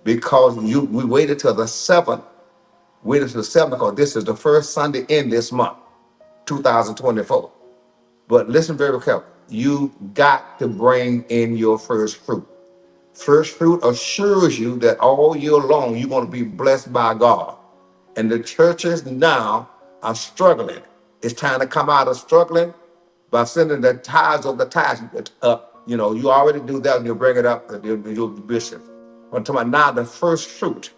because we waited till the 7th, waited till the 7th because this is the first Sunday in this month, 2024. But listen very carefully. You got to bring in your first fruit. First fruit assures you that all year long you're going to be blessed by God. And the churches now are struggling. It's time to come out of struggling by sending the tithes of the tithes up. You know, you already do that and you bring it up to your bishop. I'm talking about now the first fruit.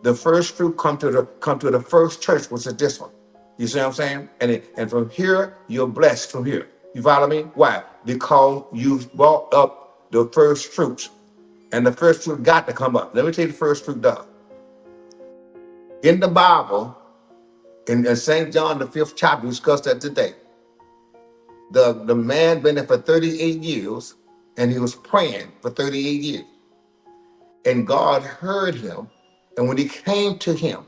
The first fruit come to the first church, which is this one. You see what I'm saying? And from here, you're blessed from here. You follow me? Why? Because you brought up the first fruits. And the first fruit got to come up. Let me tell you the first fruit does. In the Bible, in St. John, the 5th chapter, we discussed that today. The man been there for 38 years, and he was praying for 38 years. And God heard him. And when he came to him,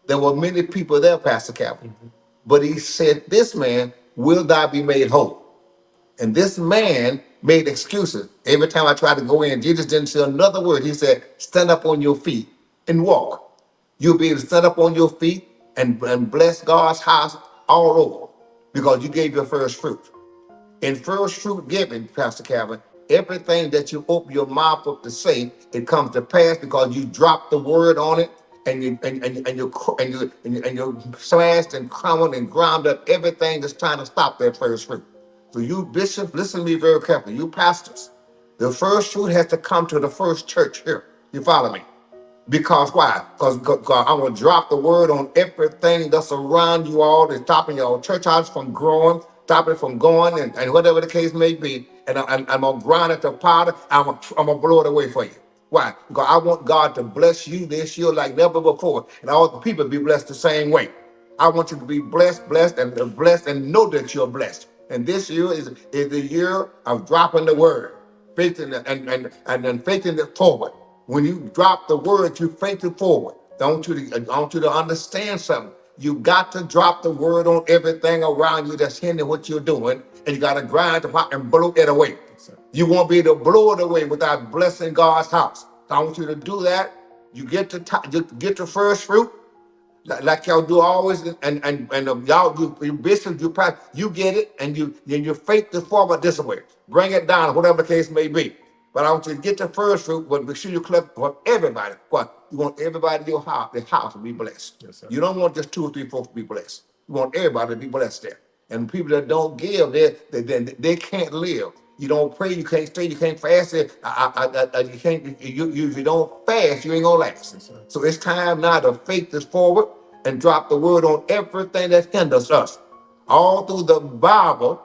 there were many people there, Pastor Calvin. But he said, this man, will thou be made whole? And this man made excuses. Every time I tried to go in, Jesus didn't say another word. He said, stand up on your feet and walk. You'll be able to stand up on your feet and bless God's house all over because you gave your first fruit. In first fruit giving, Pastor Calvin, everything that you open your mouth up to say, it comes to pass because you drop the word on it, and you smashed and crumbled and ground up everything that's trying to stop that first fruit. So you bishops, listen to me very carefully. You pastors, the first fruit has to come to the first church here. You follow me? Because why? Because I'm going to drop the word on everything that's around you all, that's stopping your church house from growing, stopping it from going, and whatever the case may be. And I'm going to grind it to powder. I'm going to blow it away for you. Why? Because I want God to bless you this year like never before. And all the people be blessed the same way. I want you to be blessed, blessed, and know that you're blessed. And this year is the year of dropping the word, faith in it, and then faith in it forward. When you drop the word, you faith it forward. I want you to understand something. You got to drop the word on everything around you that's hindering what you're doing, and you got to grind the pot and blow it away. You won't be able to blow it away without blessing God's house. So I want you to do that. You get the first fruit, like y'all do always, and y'all, you bishops, you get it, and you faith this forward this way. Bring it down, whatever the case may be. But I want you to get the first fruit, but make sure you collect for everybody. What? You want everybody in your house, the house to be blessed. Yes, you don't want just 2 or 3 folks to be blessed. You want everybody to be blessed there. And people that don't give, they can't live. You don't pray, you can't stay, you can't fast. You can't. If you don't fast, you ain't gonna last. Yes, so it's time now to faith this forward and drop the word on everything that hinders us. All through the Bible,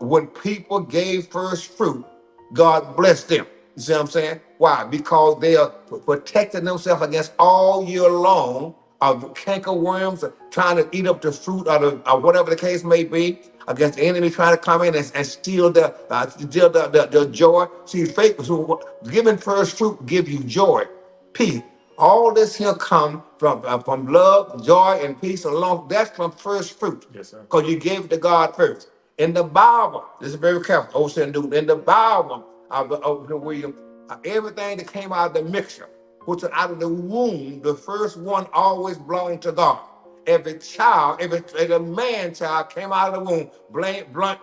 when people gave first fruit, God blessed them. You see what I'm saying? Why? Because they are protecting themselves against all year long of cankerworms trying to eat up the fruit or whatever the case may be, against the enemy trying to come in and steal the joy. See, faith, so giving first fruit give you joy, peace. All this here come from love, joy, and peace along. That's from first fruit. Yes, sir. Because you gave it to God first. In the Bible, this is very careful. In the Bible, William, everything that came out of the mixture, which is out of the womb, the first one always belonged to God. Every child, every man child came out of the womb,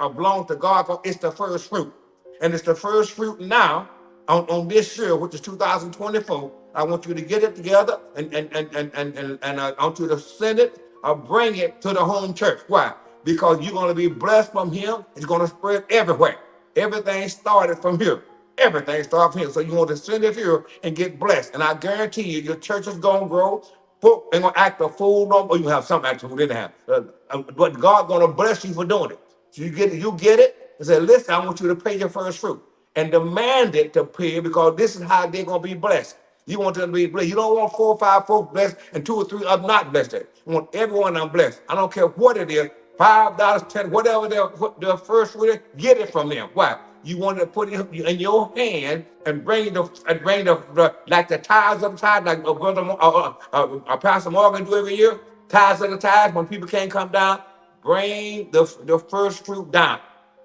belonged to God, because it's the first fruit. And it's the first fruit now on this year, which is 2024. I want you to get it together and I want you to send it or bring it to the home church. Why? Because you're going to be blessed from him. It's going to spread everywhere. Everything started from here. Everything started from here. So you want to send it here and get blessed. And I guarantee you, your church is going to grow. Folk ain't going to act a fool no more. You have some act who didn't have. But God's going to bless you for doing it. So you get it and say, listen, I want you to pay your first fruit. And demand it to pay, because this is how they're going to be blessed. You want them to be blessed. You don't want 4 or 5 folks blessed and 2 or 3 are not blessed. You want everyone I'm blessed. I don't care what it is, $5, $10, whatever their first fruit is, get it from them. Why? You want to put it in your hand and bring the like the tithes of the tithes, like Pastor Morgan do every year. Tithes of the tithes, when people can't come down, bring the first fruit down.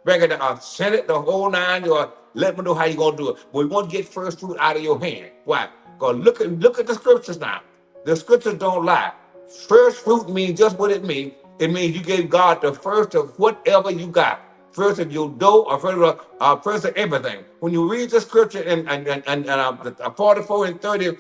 Bring it down, send it the whole 9, or let me know how you're going to do it. But we want to get first fruit out of your hand. Why? Go look at the scriptures now. The scriptures don't lie. First fruit means just what it means. It means you gave God the first of whatever you got. First of your dough, or first of everything. When you read the scripture in 44 and 30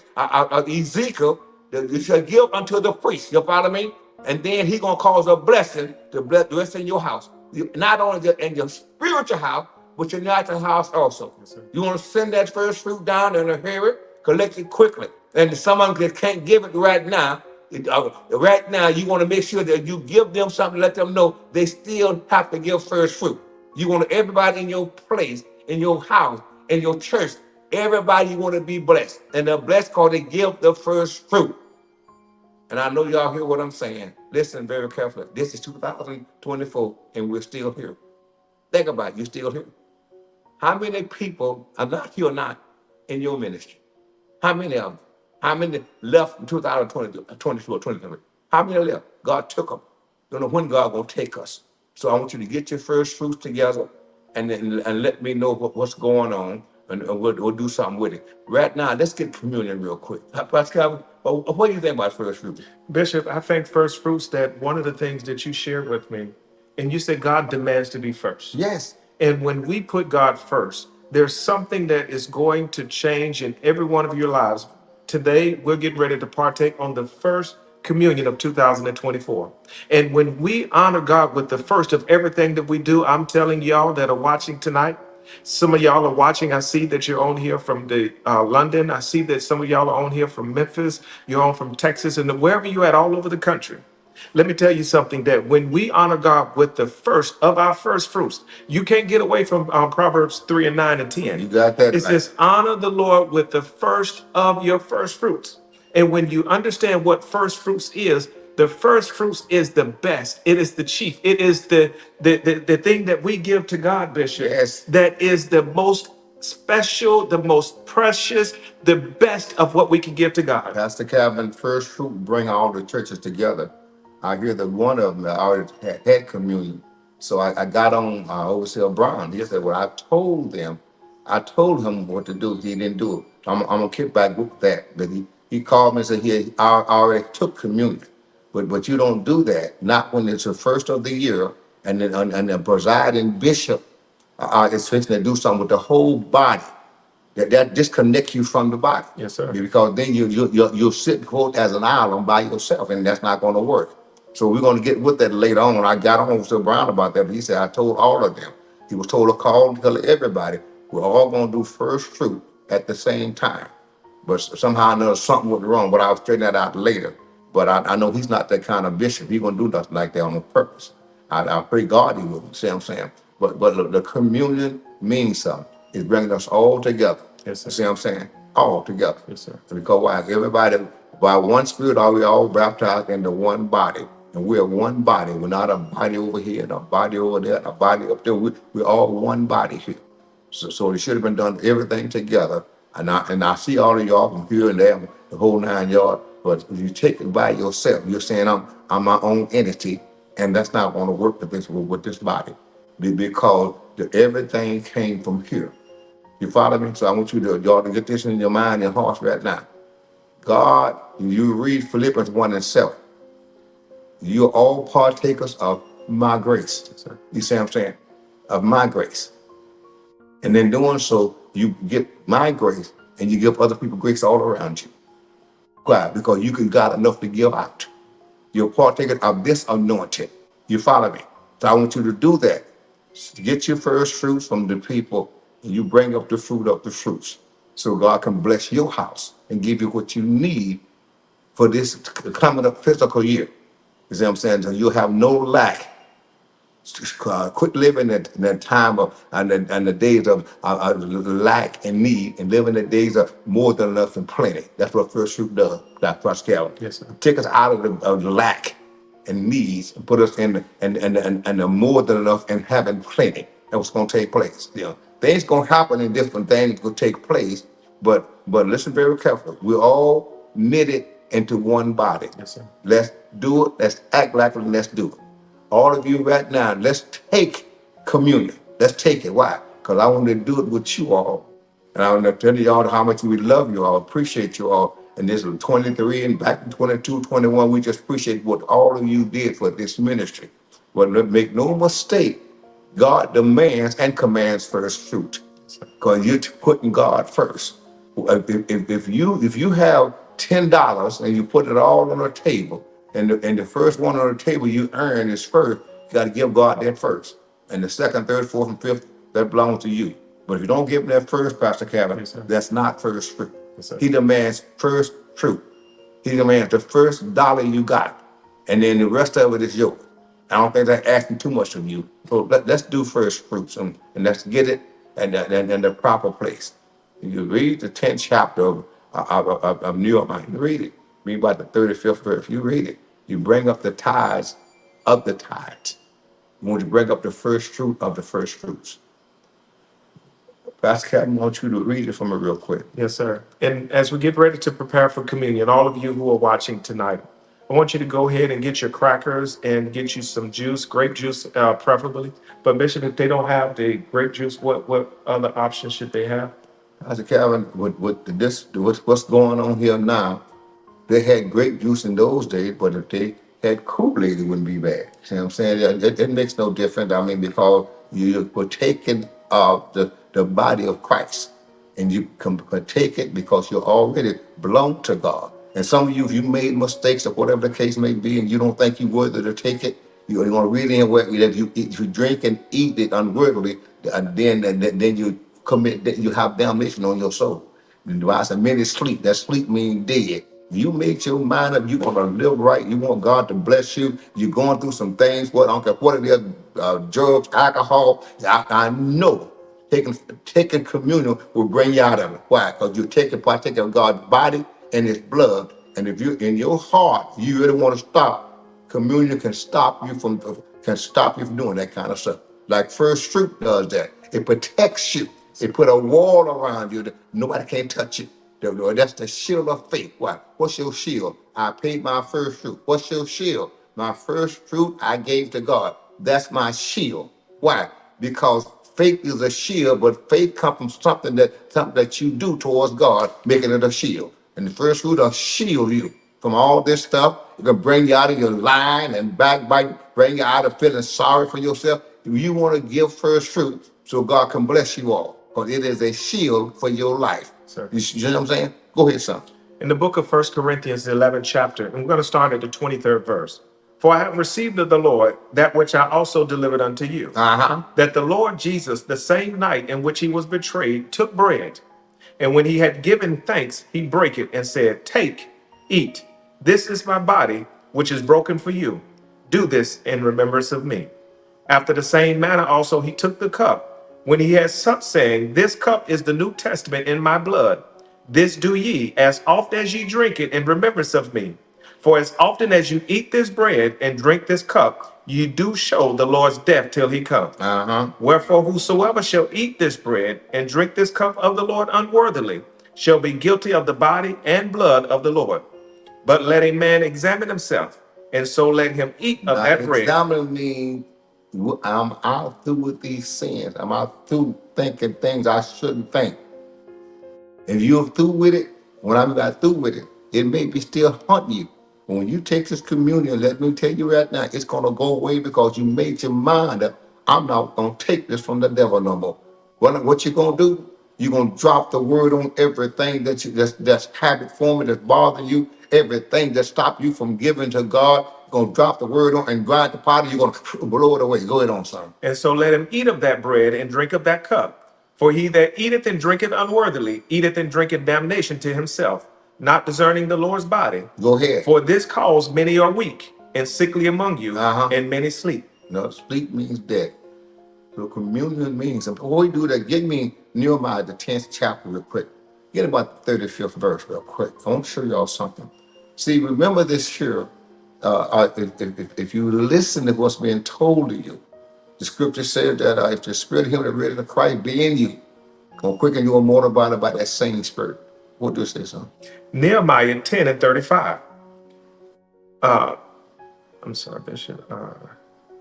Ezekiel, you shall give unto the priest. You follow me? And then he gonna cause a blessing to bless in your house. Not only in your spiritual house, but your natural house also. Yes, you want to send that first fruit down in a hurry, collect it quickly. And someone that can't give it right now, you want to make sure that you give them something, let them know they still have to give first fruit. You want everybody in your place, in your house, in your church, everybody you want to be blessed. And they're blessed because they give the first fruit. And I know y'all hear what I'm saying. Listen very carefully. This is 2024, and we're still here. Think about it. You're still here. How many people are not here or not in your ministry? How many of them? How many left in 2022 or 2023? How many left? God took them. Don't know when God gonna take us. So I want you to get your first fruits together and let me know what's going on, and we'll do something with it. Right now, let's get communion real quick. Pascal, what do you think about first fruits? Bishop, I think first fruits, that one of the things that you shared with me, and you said God demands to be first. Yes. And when we put God first, there's something that is going to change in every one of your lives. Today, we're getting ready to partake on the first communion of 2024. And when we honor God with the first of everything that we do, I'm telling y'all that are watching tonight, some of y'all are watching. I see that you're on here from the London. I see that some of y'all are on here from Memphis. You're on from Texas, and wherever you're at all over the country. Let me tell you something, that when we honor God with the first of our first fruits, you can't get away from Proverbs 3 and 9 and 10. You got that It right. says, honor the Lord with the first of your first fruits. And when you understand what first fruits is, the first fruits is the best. It is the chief. It is the thing that we give to God, Bishop. Yes. That is the most special, the most precious, the best of what we can give to God. Pastor Calvin, first fruit bring all the churches together. I hear that one of them already had communion. So I got on Overseer Brown. He said, well, I told him what to do. He didn't do it. I'm going to kick back with that. But he called me and said, I already took communion. But you don't do that, not when it's the first of the year and the presiding bishop is fixing to do something with the whole body. That disconnects you from the body. Yes, sir. Because then you'll sit quote as an island by yourself, and that's not going to work. So we're going to get with that later on. I got on with Brown about that, but he said I told all of them. He was told to call and tell everybody we're all going to do first fruit at the same time. But somehow or another something went wrong. But I'll straighten that out later. But I know he's not that kind of bishop. He's going to do nothing like that on purpose. I pray God he will. See what I'm saying? But the communion means something. It's bringing us all together. Yes, sir. See what I'm saying? All together. Yes, sir. Because why? Everybody, by one spirit, are we all baptized into one body. And we're one body. We're not a body over here and a body over there and a body up there. We're all one body here. So it should have been done everything together. And I see all of y'all from here and there, the whole 9 yards. But if you take it by yourself, you're saying I'm my own entity, and that's not going to work with this body. Because everything came from here. You follow me? So I want y'all to get this in your mind and hearts right now. God, you read Philippians 1 and 7. You're all partakers of my grace. Yes, sir. You see what I'm saying? Of my grace. And in doing so, you get my grace and you give other people grace all around you. Why? Because you got enough to give out. You're partaker of this anointing. You follow me? So I want you to do that. Get your first fruits from the people, and you bring up the fruit of the fruits. So God can bless your house and give you what you need for this coming up physical year. You see what I'm saying? So you'll have no lack. Quit living in that time of and the days of lack and need, and living the days of more than enough and plenty. That's what first fruit does. That's Pascal. Yes, sir. Take us out of the lack and needs and put us in the more than enough and having plenty. That's what's going to take place. You know, things going to happen and different things will take place. But listen very carefully. We're all knitted into one body. Yes, sir. Let's do it. Let's act like it. And let's do it. All of you right now, let's take communion. Let's take it. Why? Because I want to do it with you all. And I want to tell y'all how much we love you all, appreciate you all. And this was 23 and back in 22, 21, we just appreciate what all of you did for this ministry. But make no mistake, God demands and commands first fruit because you're putting God first. If you have $10 and you put it all on the table, and the first one on the table you earn is first, you got to give God that first. And the second, third, fourth, and fifth, that belongs to you. But if you don't give him that first, Pastor Kevin, Yes, sir. that's not first fruit. Yes, sir. He demands first fruit. He demands the first dollar you got, and then the rest of it is yours. I don't think they're asking too much of you. So let's do first fruits and let's get it in the proper place. You read the 10th chapter of New York, you read it. Read about the 35th verse. You read it. You bring up the tithes of the tithes. You want to bring up the first fruit of the first fruits. Pastor Captain, I want you to read it for me real quick. Yes, sir. And as we get ready to prepare for communion, all of you who are watching tonight, I want you to go ahead and get your crackers and get you some juice, grape juice, preferably. But Bishop, if they don't have the grape juice, what other options should they have? Pastor Calvin, what's going on here now, they had grape juice in those days, but if they had Kool-Aid, it wouldn't be bad. See what I'm saying? It makes no difference. I mean, because you're partaking of the body of Christ, and you can partake it because you already belong to God. And some of you, if you made mistakes or whatever the case may be, and you don't think you're worthy to take it, you're going to read in where that if you drink and eat it unworthily, then you commit that you have damnation on your soul. And the Bible said, many sleep. That sleep means dead. You make your mind up. You want to live right. You want God to bless you. You're going through some things. What I don't care what it is, drugs, alcohol. I know taking communion will bring you out of it. Why? Because you're partaking of God's body and His blood. And if you in your heart you really want to stop, communion can stop you from doing that kind of stuff. Like first fruit does that. It protects you. It put a wall around you that nobody can touch you. That's the shield of faith. Why? What's your shield? I paid my first fruit. What's your shield? My first fruit I gave to God. That's my shield. Why? Because faith is a shield, but faith comes from something that you do towards God, making it a shield. And the first fruit will shield you from all this stuff. It can bring you out of your lying and backbite, bring you out of feeling sorry for yourself. You want to give first fruit so God can bless you all, because it is a shield for your life. Sir. You know what I'm saying? Go ahead, son. In the book of 1 Corinthians, the 11th chapter, and we're going to start at the 23rd verse. For I have received of the Lord that which I also delivered unto you, that the Lord Jesus, the same night in which he was betrayed, took bread. And when he had given thanks, he brake it and said, Take, eat. This is my body, which is broken for you. Do this in remembrance of me. After the same manner also he took the cup, when he had supped, saying, This cup is the New Testament in my blood. This do ye, as oft as ye drink it, in remembrance of me. For as often as you eat this bread and drink this cup, ye do show the Lord's death till he come. Wherefore whosoever shall eat this bread and drink this cup of the Lord unworthily shall be guilty of the body and blood of the Lord. But let a man examine himself, and so let him eat of that bread. Examine me. I'm out through with these sins. I'm out through thinking things I shouldn't think. If you're through with it, when I'm not through with it, it may be still haunting you. When you take this communion, let me tell you right now, it's going to go away because you made your mind up. I'm not going to take this from the devil no more. What you going to do? You're going to drop the word on everything that's habit forming, that's bothering you, everything that stopped you from giving to God. You're going to drop the word on and grind the pot. You're going to blow it away. Go ahead on, son. And so let him eat of that bread and drink of that cup. For he that eateth and drinketh unworthily, eateth and drinketh damnation to himself, not discerning the Lord's body. Go ahead. For this cause many are weak and sickly among you, and many sleep. No, sleep means death. So communion means, and before we do that, get me Nehemiah, the 10th chapter real quick. Get about the 35th verse real quick. I want to show y'all something. See, remember this here. If you listen to what's being told to you, the scripture said that if the spirit of him that ready to Christ be in you, gonna quicken your mortal body by that same spirit. What do you say, son? Nehemiah 10 and 35. I'm sorry, Bishop.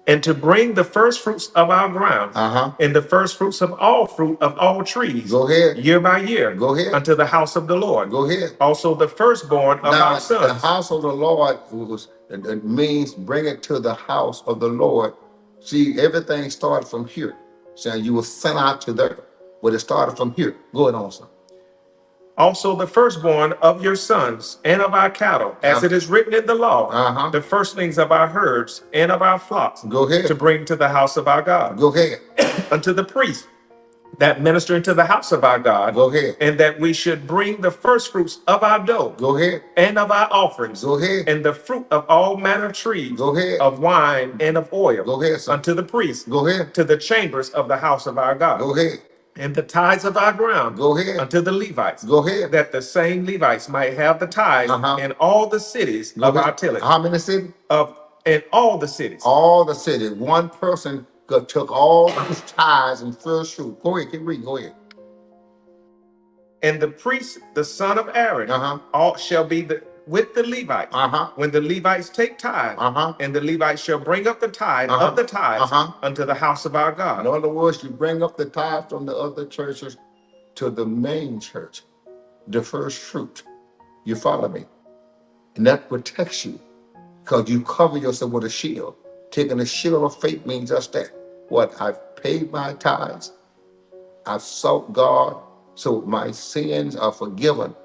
and to bring the first fruits of our ground, and the first fruits of all fruit of all trees, Go ahead. year by year, Go ahead. unto the house of the Lord. Go ahead. Also the firstborn of Now, our the sons. house of the Lord it means bring it to the house of the Lord. See, everything started from here. So you were sent out to there, but it started from here. Go ahead on, son. Also the firstborn of your sons and of our cattle, as it is written in the law, the firstlings of our herds and of our flocks, Go ahead. to bring to the house of our God. Go ahead. Unto the priest that minister into the house of our God. Go ahead. And that we should bring the first fruits of our dough. Go ahead. And of our offerings. Go ahead. And the fruit of all manner of trees. Go ahead. Of wine and of oil. Go ahead, son. Unto the priest. Go ahead. To the chambers of the house of our God. Go ahead. And the tithes of our ground. Go ahead. Unto the Levites. Go ahead. That the same Levites might have the tithes in all the cities Go of ahead. our tillage. How many cities? In all the cities. All the cities. One person took all his tithes and first fruit. Go ahead, keep reading. Go ahead. And the priest, the son of Aaron, all shall be with the Levites. When the Levites take tithe, and the Levites shall bring up the tithe of the tithes unto the house of our God. In other words, you bring up the tithe from the other churches to the main church, the first fruit. You follow me? And that protects you because you cover yourself with a shield. Taking a shield of faith means just that. What? I've paid my tithes. I've sought God, so my sins are forgiven.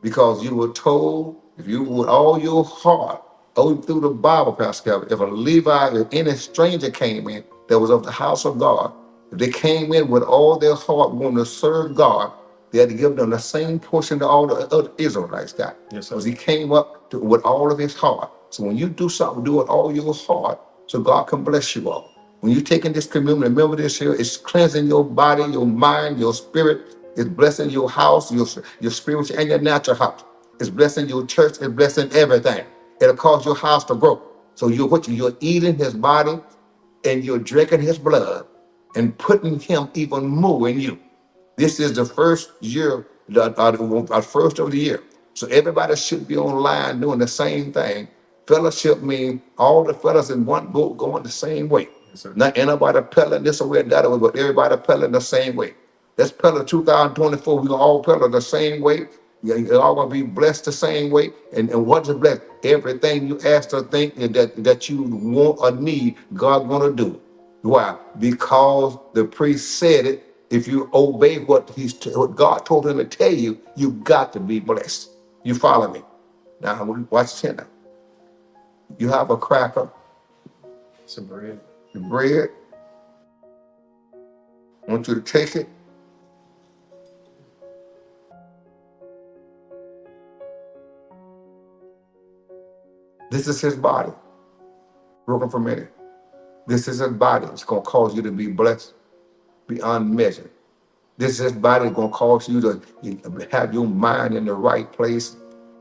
Because you were told, if you with all your heart, all through the Bible, Pastor Kevin, if a Levite, if any stranger came in that was of the house of God, if they came in with all their heart wanting to serve God, they had to give them the same portion that all the other Israelites got. Yes, sir. Because he came up with all of his heart. So when you do something, do it all your heart, so God can bless you all. When you're taking this communion, remember this here, it's cleansing your body, your mind, your spirit. It's blessing your house, your spiritual and your natural house. It's blessing your church. It's blessing everything. It'll cause your house to grow. So you're eating his body and you're drinking his blood and putting him even more in you. This is the first year, the first of the year. So everybody should be online doing the same thing. Fellowship means all the fellas in one boat going the same way. Yes, sir. Not anybody peddling this way or that way, but everybody peddling the same way. Let's peddle 2024. We're going to all peddle the same way. You're all going to be blessed the same way. And what's it blessed? Everything you ask or think that you want or need, God's going to do it. Why? Because the priest said it. If you obey what God told him to tell you, you got to be blessed. You follow me? Now, watch this now. You have a cracker, Some bread. the bread. I want you to take it. This is his body, broken for many. This is his body. It's going to cause you to be blessed beyond measure. This is his body going to cause you to have your mind in the right place,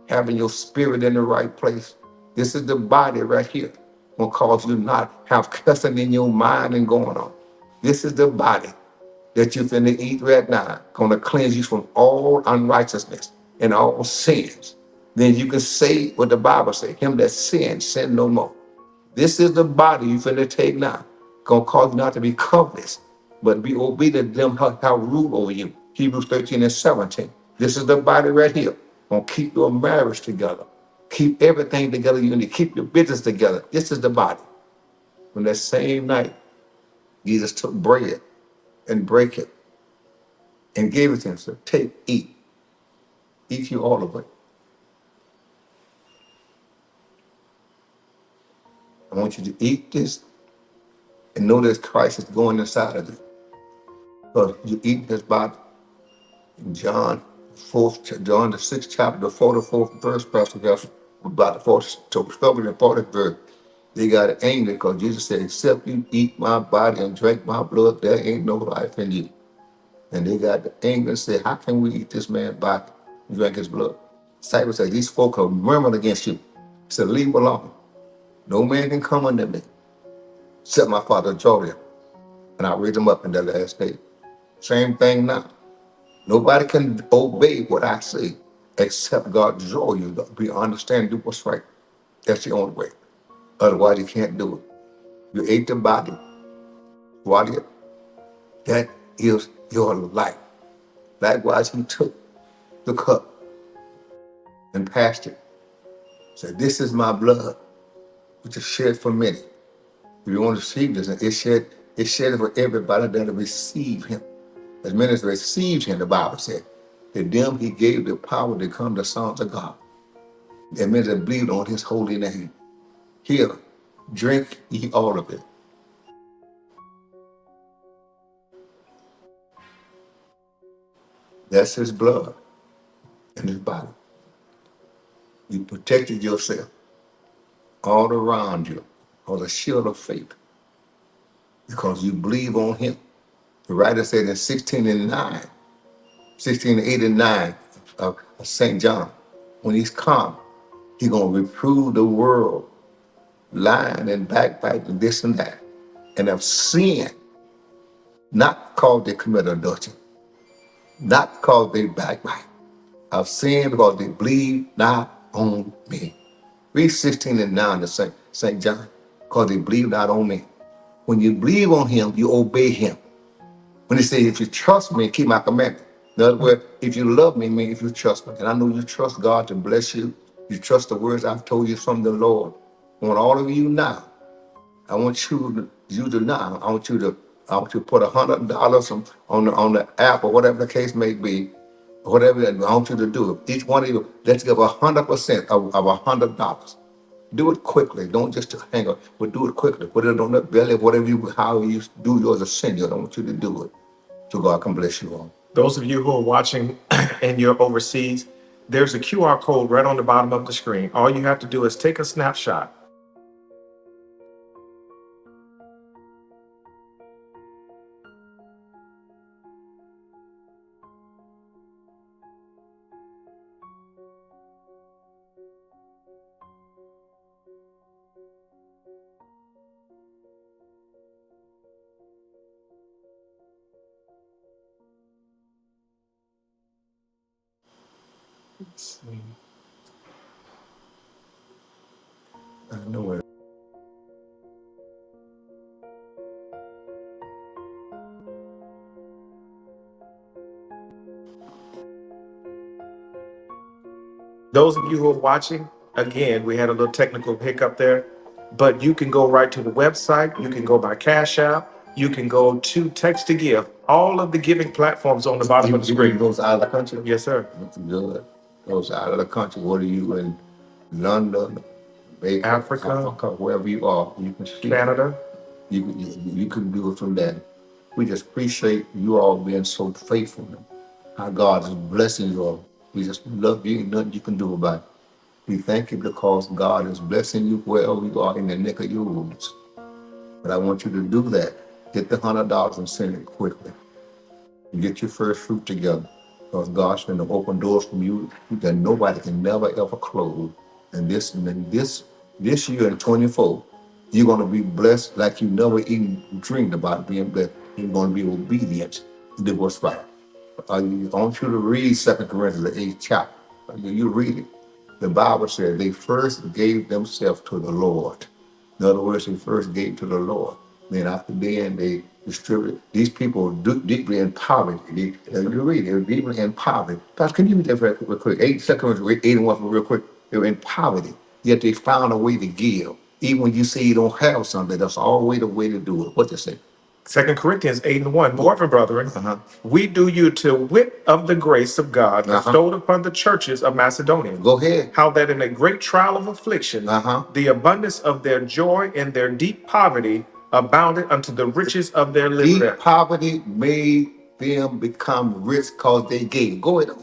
having your spirit in the right place. This is the body right here. Going to cause you not have cussing in your mind and going on. This is the body that you're finna eat right now. Going to cleanse you from all unrighteousness and all sins. Then you can say what the Bible says, him that sins, sin no more. This is the body you finna take now. Gonna cause you not to be covetous, but be obedient to them how rule over you. Hebrews 13 and 17. This is the body right here. Gonna keep your marriage together. Keep everything together. You need to keep your business together. This is the body. When that same night, Jesus took bread and break it and gave it to him. So take, eat. Eat you all of it. I want you to eat this and know that Christ is going inside of you. Because you eat his body. In John the 6th chapter, the 44th verse, Pastor Jefferson, about the 40th verse, they got angry because Jesus said, except you eat my body and drink my blood, there ain't no life in you. And they got angry and said, how can we eat this man's body and drink his blood? Disciples said, these folk are murmuring against you. He said, leave him alone. No man can come unto me, except my Father draw them. And I'll raise them up in the last day. Same thing now. Nobody can obey what I say, except God draw you to be understand, do what's right. That's the only way. Otherwise, you can't do it. You ate the body, swallowed it. That is your life. Likewise, he took the cup and passed it. Said, this is my blood, which is shed for many. If you want to receive this, it's shed for everybody that will receive him. As many as received him, the Bible said, to them he gave the power to become the sons of God. And many that believed on his holy name. Here, drink ye all of it. That's his blood and his body. You protected yourself all around you, or the shield of faith, because you believe on him. The writer said in 16 and 9, 16 and 8 and 9 of St. John, when he's come, he's going to reprove the world, lying and backbiting, this and that, and of sin, not because they commit adultery, not because they backbite, of sin because they believe not on me. Read 16 and 9 of St. John, because they believe not on me. When you believe on him, you obey him. When he says, if you trust me, keep my commandment. In other words, if you love me, means if you trust me. And I know you trust God to bless you. You trust the words I've told you from the Lord. I want all of you now. I want you to now. I want you to put $100 on the app or whatever the case may be. Whatever I want you to do. Each one of you, let's give 100% of $100. Do it quickly. Don't just hang up, but do it quickly. Put it on the belly, how you do yours, send you. I don't want you to do it. So God can bless you all. Those of you who are watching and you're overseas, there's a QR code right on the bottom of the screen. All you have to do is take a snapshot. I know it. Those of you who are watching, again, we had a little technical hiccup there, but you can go right to the website. You can go by Cash App. You can go to Text to Give. All of the giving platforms on the bottom of the screen. Those out of the country? Yes, sir. That's good. Those out of the country. What are you in London, Africa, wherever you are? You can speak. Canada. You can do it from there. We just appreciate you all being so faithful. How God is blessing you all. We just love you. Ain't nothing you can do about it. We thank you because God is blessing you wherever you are in the neck of your roots. But I want you to do that. Get the $100 and send it quickly. And get your first fruit together. Because God's going to open doors from you that nobody can never ever close. And this year in 24, you're going to be blessed like you never even dreamed about being blessed. You're going to be obedient to do what's right. I want you to read 2 Corinthians, the 8th chapter. You read it. The Bible says they first gave themselves to the Lord. In other words, they first gave to the Lord. Then after then, they distributed. These people deeply in poverty. You read, they were deeply in poverty. Pastor, can you read that real quick? 2 Corinthians 8 and 1 real quick. They were in poverty, yet they found a way to give. Even when you say you don't have something, that's always the way to do it. What they say? 2 Corinthians 8 and 1. Moreover, brethren, we do you to wit of the grace of God bestowed upon the churches of Macedonia. Go ahead. How that in a great trial of affliction, the abundance of their joy and their deep poverty abounded unto the riches of their liberty. Deep poverty made them become rich because they gave. Go ahead.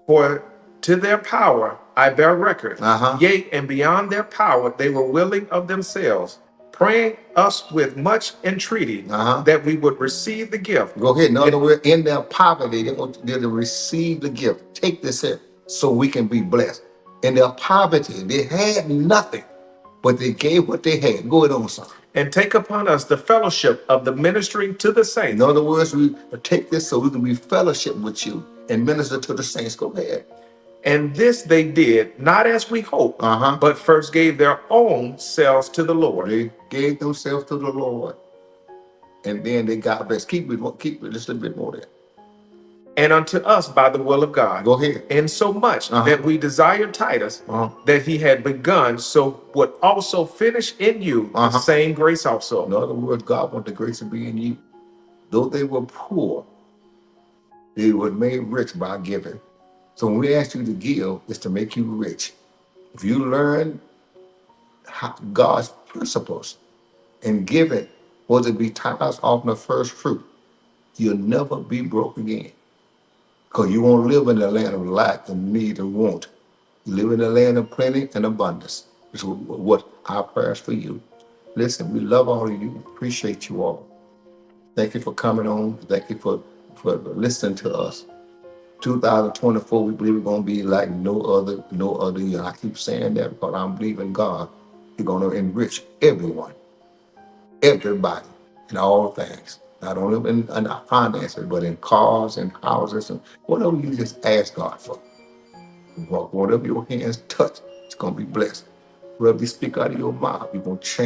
For to their power I bear record. Yea, and beyond their power they were willing of themselves, praying us with much entreaty that we would receive the gift. Go ahead. In other words, in their poverty, they want to receive the gift. Take this here so we can be blessed. In their poverty, they had nothing, but they gave what they had. Go ahead on, son. And take upon us the fellowship of the ministering to the saints. In other words, we take this so we can be fellowship with you and minister to the saints. Go ahead. And this they did not as we hoped, Uh-huh. but first gave their own selves to the Lord. They gave themselves to the Lord. And then they got blessed. Keep it just a little bit more there. And unto us by the will of God. Go ahead. In so much Uh-huh. that we desired Titus, that he had begun, so would also finish in you the same grace also. In other words, God wants the grace to be in you. Though they were poor, they were made rich by giving. So when we ask you to give, it's to make you rich. If you learn God's principles and give it, whether it be tithes, offering, the first fruit, you'll never be broke again. Because you won't live in the land of lack and need and want. You live in the land of plenty and abundance. This is what our prayers for you. Listen, we love all of you. Appreciate you all. Thank you for coming on. Thank you for listening to us. 2024, we believe we're going to be like no other year. I keep saying that because I'm believing God. He's going to enrich everyone, everybody, in all things. Not only in our finances, but in cars and houses and whatever you just ask God for. Whatever your hands touch, it's going to be blessed. Whatever you speak out of your mouth, you're going to change.